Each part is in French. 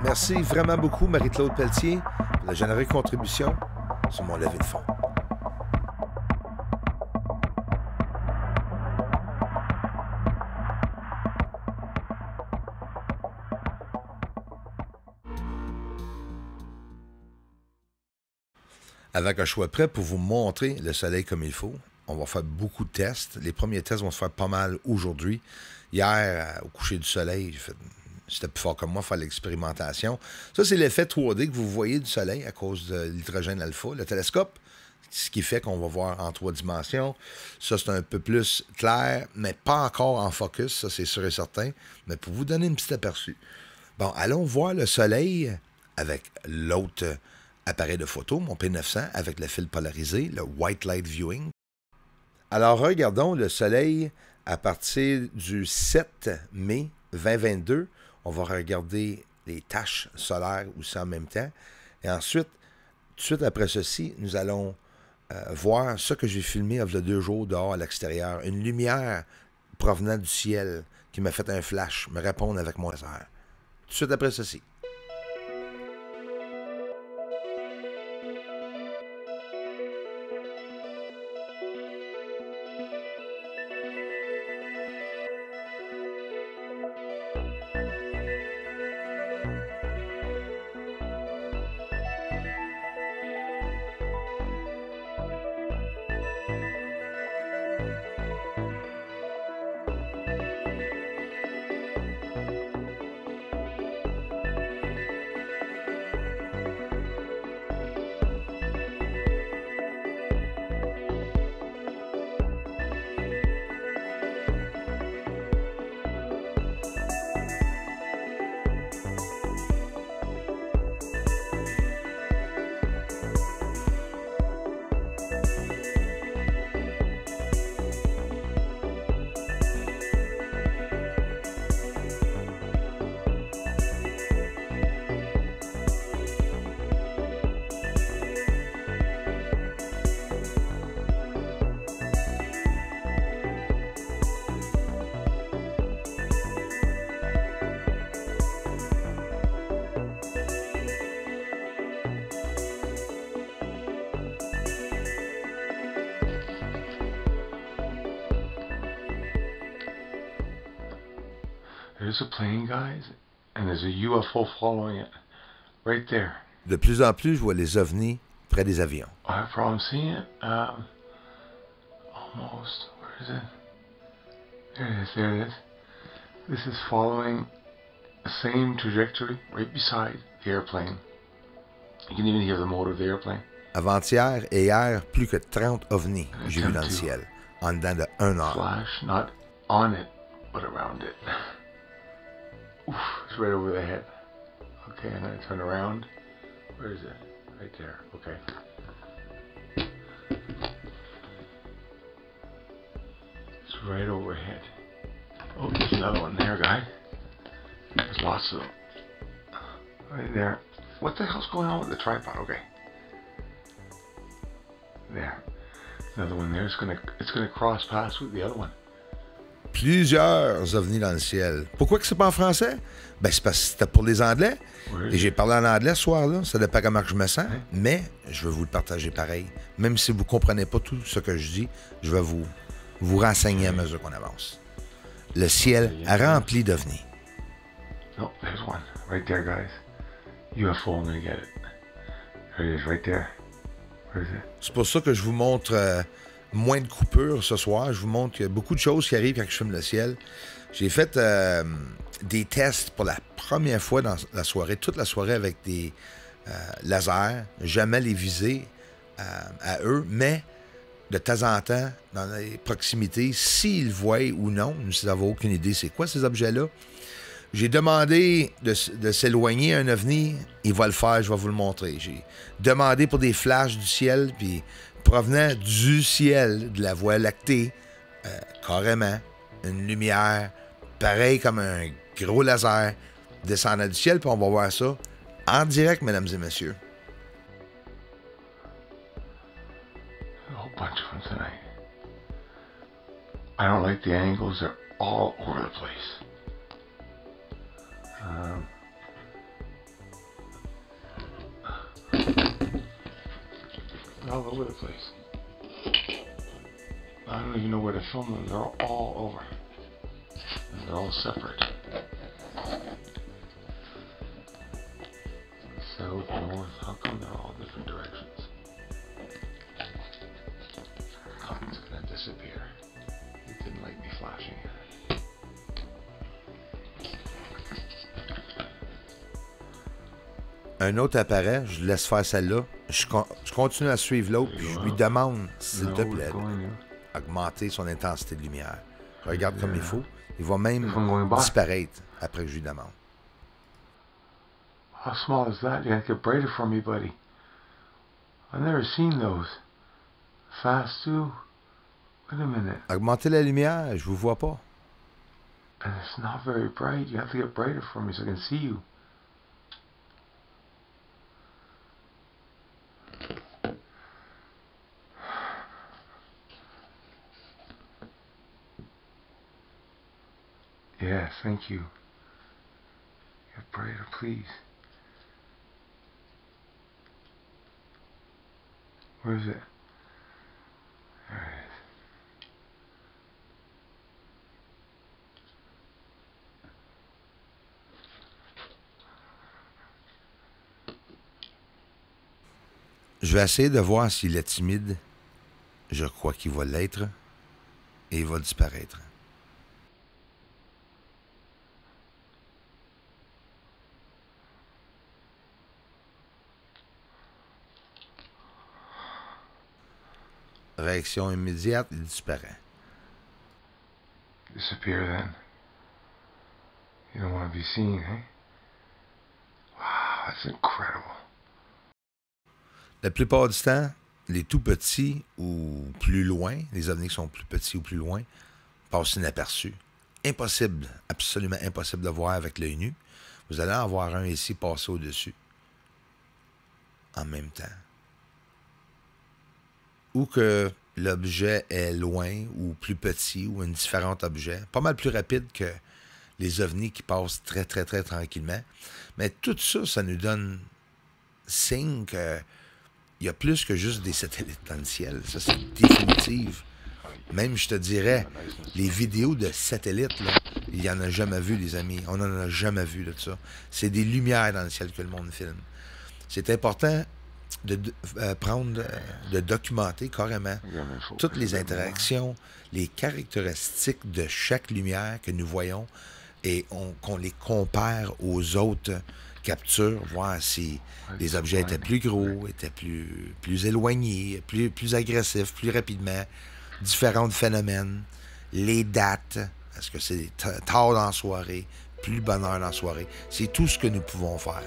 Merci vraiment beaucoup, Marie-Claude Pelletier, pour la généreuse contribution sur mon levée de fonds. Avant que je sois prêt pour vous montrer le soleil comme il faut, on va faire beaucoup de tests. Les premiers tests vont se faire pas mal aujourd'hui. Hier, au coucher du soleil, c'était plus fort que moi, faire l'expérimentation. Ça, c'est l'effet 3D que vous voyez du soleil à cause de l'hydrogène alpha, le télescope, ce qui fait qu'on va voir en 3 dimensions. Ça, c'est un peu plus clair, mais pas encore en focus, ça, c'est sûr et certain. Mais pour vous donner un petit aperçu. Bon, allons voir le soleil avec l'autre appareil de photo, mon P900, avec le fil polarisé, le White Light Viewing. Alors, regardons le soleil à partir du 7 mai 2022. On va regarder les taches solaires aussi en même temps. Et ensuite, tout de suite après ceci, nous allons voir ce que j'ai filmé il y a 2 jours dehors à l'extérieur. Une lumière provenant du ciel qui m'a fait un flash, me répondre avec mon laser. Tout de suite après ceci. There's a plane, guys, and there's a UFO following it. Right there. De plus en plus, je vois les ovnis près des avions. I have a problem seeing it. Almost. Where is it? There it is. There it is. This is following the same trajectory right beside the airplane. You can even hear the motor of the airplane. Avant-hier et hier, plus que 30 ovnis j'ai vu dans le ciel, en dedans de 1 heure. Flash, not on it, but around it. Oof, it's right over the head. Okay, and then I turn around. Where is it? Right there. Okay. It's right overhead. Oh, there's another one there, guy. There's lots of them. Right there. What the hell's going on with the tripod? Okay. There. Another one there. It's gonna cross paths with the other one. Plusieurs ovnis dans le ciel. Pourquoi que c'est pas en français? Ben, c'est parce que c'était pour les Anglais. Et j'ai parlé en anglais ce soir-là. Ça dépend comment je me sens. Mais je veux vous le partager pareil. Même si vous ne comprenez pas tout ce que je dis, je vais vous renseigner à mesure qu'on avance. Le ciel rempli d'ovnis. Oh, there's one. Right there, guys. UFO, I'm gonna get it. There it is, right there. Where is it? C'est pour ça que je vous montre moins de coupures ce soir. Je vous montre qu'il y a beaucoup de choses qui arrivent quand je filme le ciel. J'ai fait des tests pour la première fois dans la soirée, toute la soirée avec des lasers. Jamais les viser à eux, mais de temps en temps, dans les proximités, s'ils voient ou non, nous n'avons aucune idée c'est quoi ces objets-là. J'ai demandé de s'éloigner un ovni, il va le faire, je vais vous le montrer. J'ai demandé pour des flashs du ciel, puis provenant du ciel, de la Voie lactée, carrément, une lumière, pareil comme un gros laser, descendant du ciel, puis on va voir ça en direct, mesdames et messieurs. A whole bunch of them tonight. I don't like the angles, they're all over the place. all over the place. I don't even know where to film them. They're all over. And they're all separate. South, north, how come they're all different directions? Oh, it's gonna disappear. It didn't like me flashing it. Un autre apparaît, je laisse faire celle-là. Je continue à suivre l'autre, puis je lui demande, s'il te plaît, augmenter son intensité de lumière. Je regarde comme il faut. Il va même disparaître après que je lui demande. How small is that? You gotta get brighter for me, buddy. I've never seen those. Fast too. Wait a minute. Augmenter la lumière, je vous vois pas. And it's not very bright. You have to get brighter for me so I can see you. Yes, thank you. Get brighter, please. Where is it? There it is. Je vais essayer de voir s'il est timide. Je crois qu'il va l'être. Et il va disparaître. Réaction immédiate, il disparaît. Disappear then. You don't want to be seen, eh? Wow, that's incredible. La plupart du temps, les tout petits ou plus loin, les ovnis qui sont plus petits ou plus loin, passent inaperçus. Impossible, absolument impossible de voir avec l'œil nu. Vous allez en voir un ici passer au-dessus. En même temps. Ou que l'objet est loin ou plus petit ou un différent objet. Pas mal plus rapide que les ovnis qui passent très, très, très tranquillement. Mais tout ça, ça nous donne signe qu'il y a plus que juste des satellites dans le ciel. Ça, c'est définitif. Même, je te dirais, les vidéos de satellites, là, il n'y en a jamais vu, les amis. On n'en a jamais vu de ça. C'est des lumières dans le ciel que le monde filme. C'est important de documenter carrément toutes les interactions, les caractéristiques de chaque lumière que nous voyons et qu'on les compare aux autres captures, voir si les objets étaient plus gros, étaient plus éloignés, plus agressifs, plus rapidement, différents phénomènes, les dates, est-ce que c'est tard dans la soirée, plus bonne heure dans la soirée. C'est tout ce que nous pouvons faire.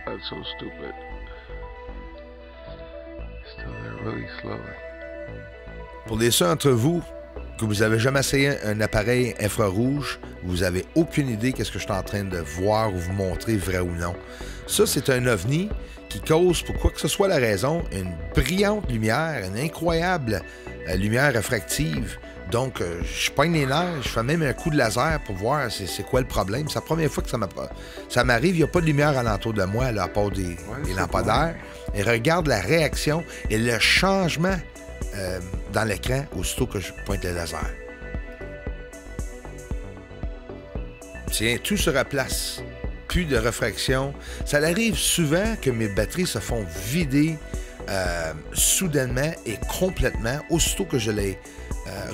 That's so stupid. Still there really slowly. Pour les ceux d'entre vous que vous n'avez jamais essayé un appareil infrarouge, vous n'avez aucune idée qu'est-ce que je suis en train de voir ou vous montrer, vrai ou non. Ça, c'est un ovni qui cause, pour quoi que ce soit la raison, une brillante lumière, une incroyable lumière réfractive. Donc, je poigne les nerfs, je fais même un coup de laser pour voir c'est quoi le problème. C'est la première fois que ça m'arrive, il n'y a pas de lumière alentour de moi, là, à part des lampadaires. Et regarde la réaction et le changement dans l'écran aussitôt que je pointe le laser. Tiens, tout se replace. Plus de réfraction. Ça arrive souvent que mes batteries se font vider soudainement et complètement aussitôt que je les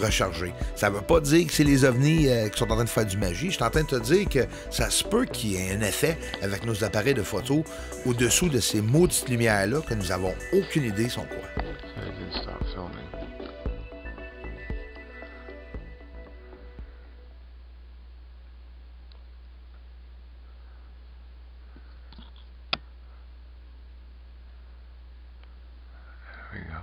rechargé. Ça ne veut pas dire que c'est les ovnis qui sont en train de faire du magie. Je suis en train de te dire que ça se peut qu'il y ait un effet avec nos appareils de photo au-dessous de ces maudites lumières-là que nous n'avons aucune idée sont quoi. There we go.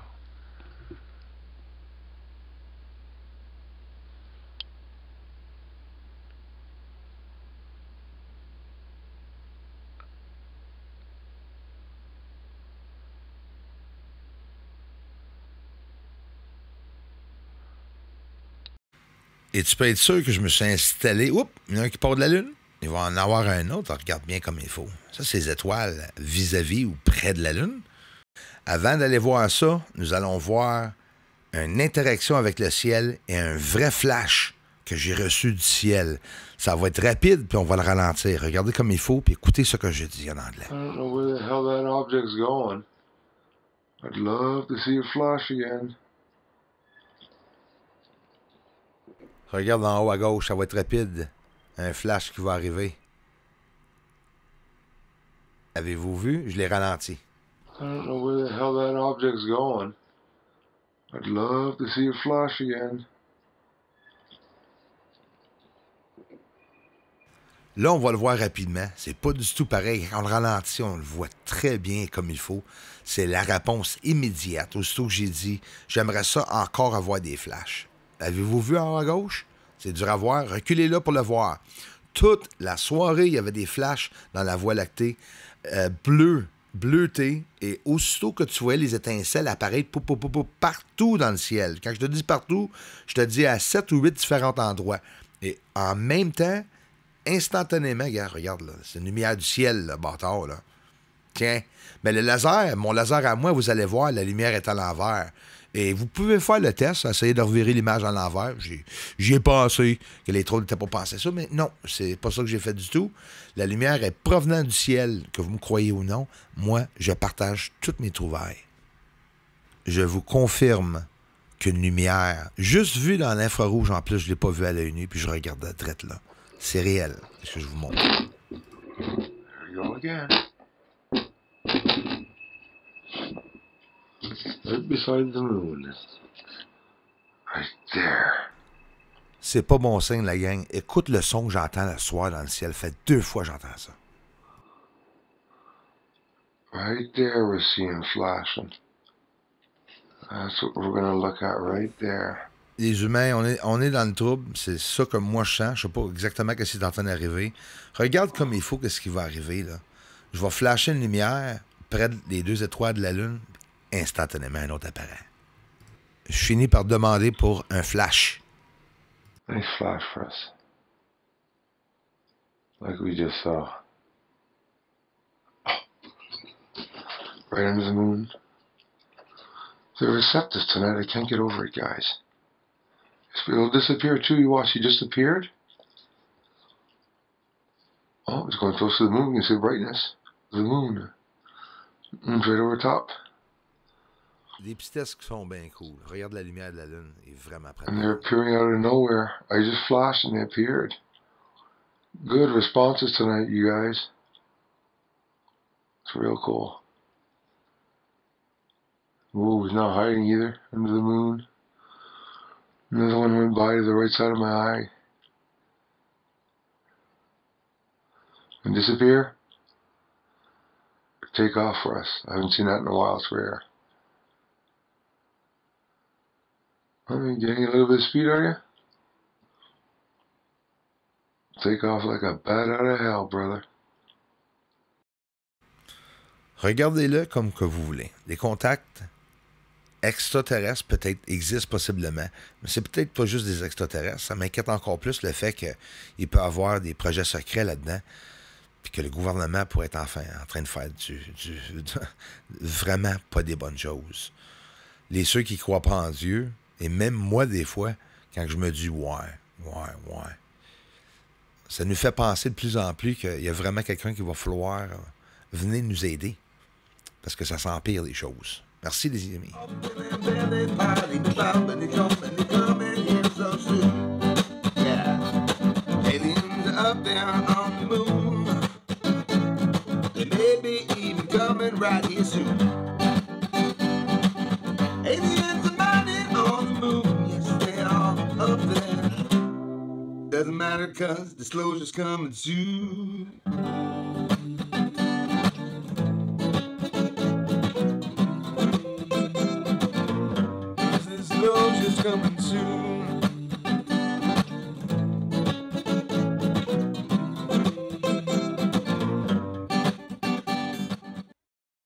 Et tu peux être sûr que je me suis installé. Oups, il y en a un qui part de la Lune. Il va en avoir un autre. Regarde bien comme il faut. Ça, c'est les étoiles vis-à-vis ou près de la Lune. Avant d'aller voir ça, nous allons voir une interaction avec le ciel et un vrai flash que j'ai reçu du ciel. Ça va être rapide, puis on va le ralentir. Regardez comme il faut, puis écoutez ce que je dis en anglais. I don't know where the hell that object's going. I'd love to see it flash again. Regarde en haut à gauche, ça va être rapide. Un flash qui va arriver. Avez-vous vu? Je l'ai ralenti. I don't know where the hell that object's going. I'd love to see it flash again. Là, on va le voir rapidement. C'est pas du tout pareil. Quand on le ralentit, on le voit très bien comme il faut. C'est la réponse immédiate. Aussitôt que j'ai dit, j'aimerais ça encore avoir des flashs. Avez-vous vu en haut à gauche? C'est dur à voir. Reculez là pour le voir. Toute la soirée, il y avait des flashs dans la Voie lactée bleutés. Et aussitôt que tu voyais les étincelles apparaître partout dans le ciel. Quand je te dis partout, je te dis à 7 ou 8 différents endroits. Et en même temps, instantanément, regarde, là, c'est une lumière du ciel, là, bâtard, là. Tiens, mais le laser, mon laser à moi, vous allez voir, la lumière est à l'envers. Et vous pouvez faire le test, essayer de revirer l'image à l'envers. J'y ai pensé que les trolls n'étaient pas pensés ça, mais non, c'est pas ça que j'ai fait du tout. La lumière est provenant du ciel, que vous me croyez ou non. Moi, je partage toutes mes trouvailles. Je vous confirme qu'une lumière, juste vue dans l'infrarouge, en plus, je ne l'ai pas vue à l'œil nu, puis je regarde la traite là. C'est réel, c'est ce que je vous montre. There we go again. Right beside the moon. Right there. C'est pas bon signe, la gang. Écoute le son que j'entends le soir dans le ciel. Ça fait 2 fois que j'entends ça. Right there we're seeing flashing. That's what we're gonna look at right there. Les humains, on est dans le trouble. C'est ça que moi je sens. Je sais pas exactement ce qui est en train d'arriver. Regarde comme il faut ce qui va arriver, là. Je vais flasher une lumière près des 2 étoiles de la Lune. Instantanément, un autre apparaît. Je finis par demander pour un flash. Nice flash for us. Like we just saw. Right under the moon. They're receptive tonight. I can't get over it, guys. It'll disappear too. You watch, he just appeared. Oh, it's going close to the moon. You can see the brightness of the moon. Moon's right over top. Des petits tests qui sont bien cool. Regarde la lumière de la Lune. Il est vraiment près. And they're appearing out of nowhere. I just flashed and they appeared. Good responses tonight, you guys. It's real cool. Ooh, he's not hiding either under the moon. Another one went by to the right side of my eye. And disappear. Take off for us. I haven't seen that in a while. It's rare. I mean, getting a little bit of speed, are you? Take off like a bat out of hell, brother. Regardez-le comme que vous voulez. Des contacts extraterrestres peut-être existent possiblement, mais c'est peut-être pas juste des extraterrestres. Ça m'inquiète encore plus le fait qu'il peut y avoir des projets secrets là-dedans, puis que le gouvernement pourrait être enfin en train de faire vraiment pas des bonnes choses. Ceux qui croient pas en Dieu, et même moi des fois, quand je me dis ouais, ça nous fait penser de plus en plus qu'il y a vraiment quelqu'un qui va falloir venir nous aider, parce que ça s'empire les choses. Merci les amis. Doesn't matter cause disclosure's coming soon. Disclosure's coming